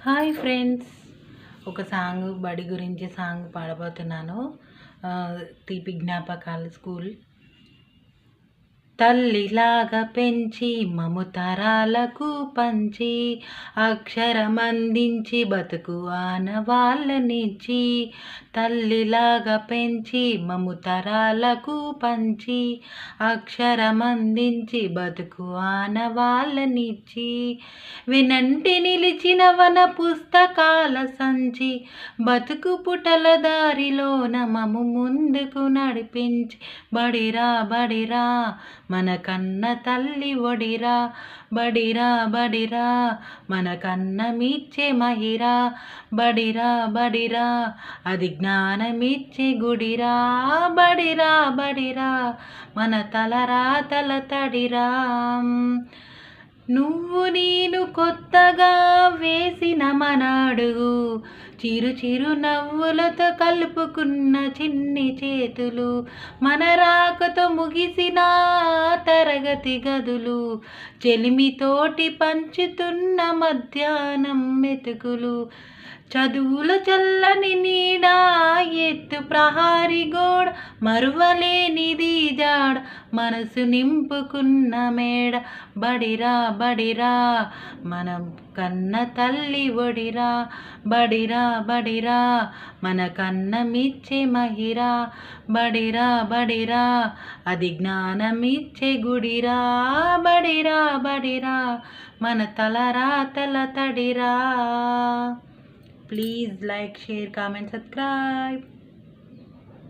Hi friends, ఒక song బడి గురించి సాంగ్ పాడబోతున్నాను. తీపి జ్ఞాపకాలు స్కూల్. తల్లిలాగా పెంచి మమతరాలకు పంచి అక్షరమందించి బతుకు ఆనవాళ్ళనిచ్చి, తల్లిలాగా పెంచి మమతరాలకు పంచి అక్షరమందించి బతుకు ఆనవాళ్ళనిచ్చి, వినంటి నిలిచిన వన పుస్తకాల సంచి బతుకు పుటల దారిలోన మము ముందుకు నడిపించి, బడిరా బడిరా మన కన్న తల్లి ఒడిరా, బడిరా బడిరా మన కన్నమిచ్చే మహిరా, బడిరా బడిరా అది జ్ఞానమిచ్చే గుడిరా, బడిరా బడిరా మన తలరా తల తడిరా. నువ్వు నేను కొత్తగా వేసిన మన అడుగు, చిరు చిరు నవ్వులతో కలుపుకున్న చిన్ని చేతులు, మన రాకతో ముగిసిన తరగతి గదులు, చెలిమితోటి పంచుతున్న మధ్యాహ్నం మెతుకులు, చదువుల చల్లని నీడ ఎత్తు ప్రహారి గోడ, మరువలేనిది జాడ మనసు నింపుకున్న మేడ, బడిరా బడిరా మనం కన్న తల్లి ఒడిరా, బడిరా బడిరా మన కన్నమిచ్చే మహిరా, బడిరా బడిరా అది జ్ఞానమిచ్చే గుడిరా, బడిరా బడిరా మన తలరా తల తడిరా. Please like, share, comment, subscribe.